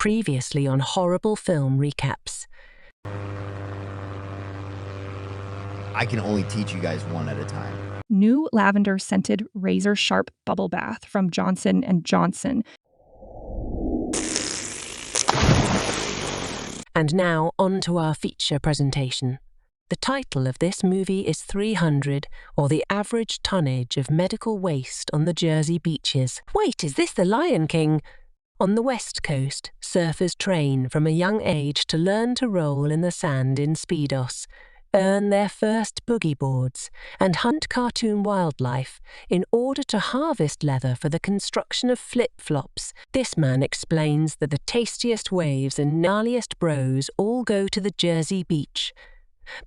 Previously on Horrible Film Recaps. I can only teach you guys one at a time. New lavender-scented razor-sharp bubble bath from Johnson & Johnson. And now on to our feature presentation. The title of this movie is 300, or the average tonnage of medical waste on the Jersey beaches. Wait, is this the Lion King? On the West Coast, surfers train from a young age to learn to roll in the sand in speedos, earn their first boogie boards, and hunt cartoon wildlife in order to harvest leather for the construction of flip-flops. This man explains that the tastiest waves and gnarliest bros all go to the Jersey beach.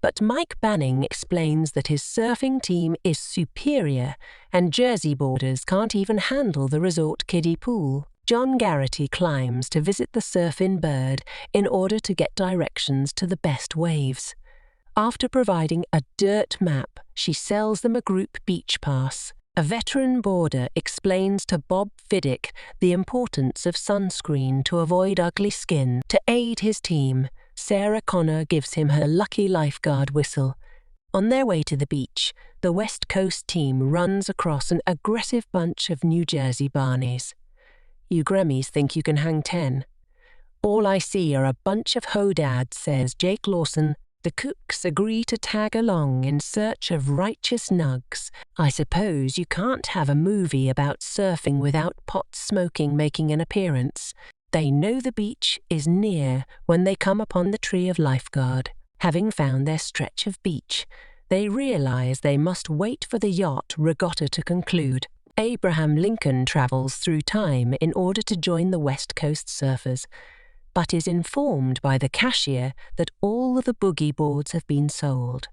But Mike Banning explains that his surfing team is superior and Jersey boarders can't even handle the resort kiddie pool. John Garrity climbs to visit the surfing bird in order to get directions to the best waves. After providing a dirt map, she sells them a group beach pass. A veteran boarder explains to Bob Fiddick the importance of sunscreen to avoid ugly skin. To aid his team, Sarah Connor gives him her lucky lifeguard whistle. On their way to the beach, the West Coast team runs across an aggressive bunch of New Jersey Barneys. You Grammys think you can hang 10. All I see are a bunch of ho-dads, says Jake Lawson. The cooks agree to tag along in search of righteous nugs. I suppose you can't have a movie about surfing without pot smoking making an appearance. They know the beach is near when they come upon the tree of lifeguard. Having found their stretch of beach, they realize they must wait for the yacht regatta to conclude. Abraham Lincoln travels through time in order to join the West Coast surfers, but is informed by the cashier that all of the boogie boards have been sold.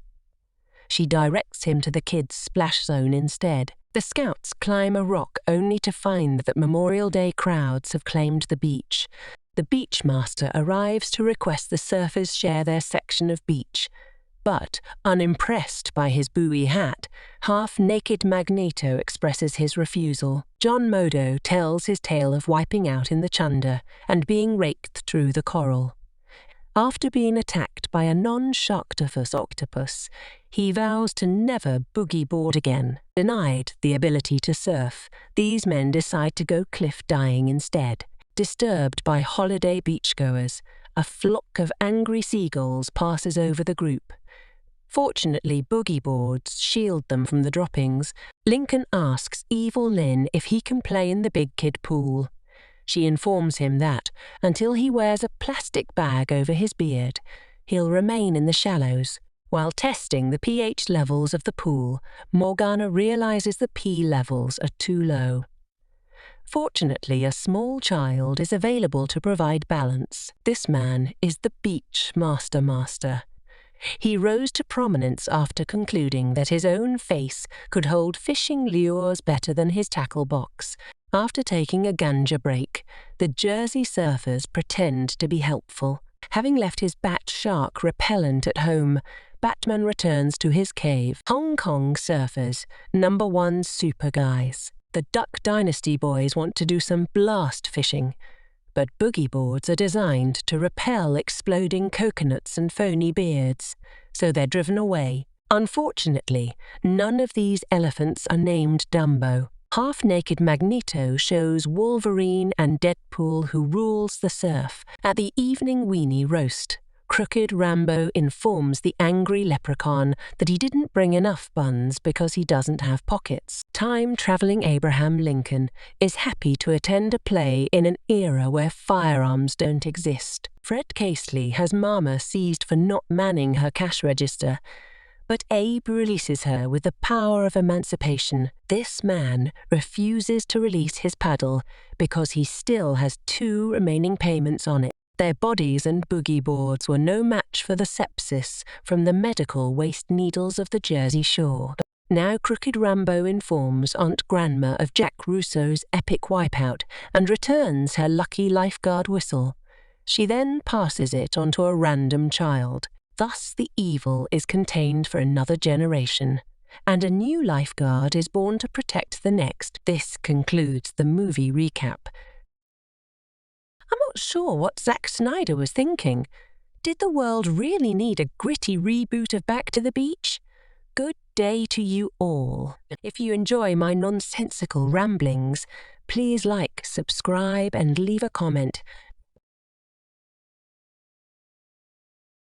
She directs him to the kids' splash zone instead. The scouts climb a rock only to find that Memorial Day crowds have claimed the beach. The beach master arrives to request the surfers share their section of beach, but, unimpressed by his buoy hat, half-naked Magneto expresses his refusal. John Modo tells his tale of wiping out in the Chunder and being raked through the coral. After being attacked by a non-sharktopus octopus, he vows to never boogie board again. Denied the ability to surf, these men decide to go cliff diving instead. Disturbed by holiday beachgoers, a flock of angry seagulls passes over the group. Fortunately, boogie boards shield them from the droppings. Lincoln asks Evil Lynn if he can play in the big kid pool. She informs him that, until he wears a plastic bag over his beard, he'll remain in the shallows. While testing the pH levels of the pool, Morgana realizes the P levels are too low. Fortunately, a small child is available to provide balance. This man is the beach master. He rose to prominence after concluding that his own face could hold fishing lures better than his tackle box. After taking a ganja break, the Jersey surfers pretend to be helpful. Having left his bat shark repellent at home, Batman returns to his cave. Hong Kong surfers, #1 super guys. The Duck Dynasty boys want to do some blast fishing, but boogie boards are designed to repel exploding coconuts and phony beards, so they're driven away. Unfortunately, none of these elephants are named Dumbo. Half-naked Magneto shows Wolverine and Deadpool who rules the surf. At the evening weenie roast, Crooked Rambo informs the angry leprechaun that he didn't bring enough buns because he doesn't have pockets. Time-traveling Abraham Lincoln is happy to attend a play in an era where firearms don't exist. Fred Casely has Mama seized for not manning her cash register, but Abe releases her with the power of emancipation. This man refuses to release his paddle because he still has 2 remaining payments on it. Their bodies and boogie boards were no match for the sepsis from the medical waste needles of the Jersey shore. Now Crooked Rambo informs Aunt Grandma of Jack Russo's epic wipeout and returns her lucky lifeguard whistle. She then passes it on to a random child. Thus the evil is contained for another generation, and a new lifeguard is born to protect the next. This concludes the movie recap. I'm not sure what Zack Snyder was thinking. Did the world really need a gritty reboot of Back to the Beach? Good day to you all. If you enjoy my nonsensical ramblings, please like, subscribe, and leave a comment.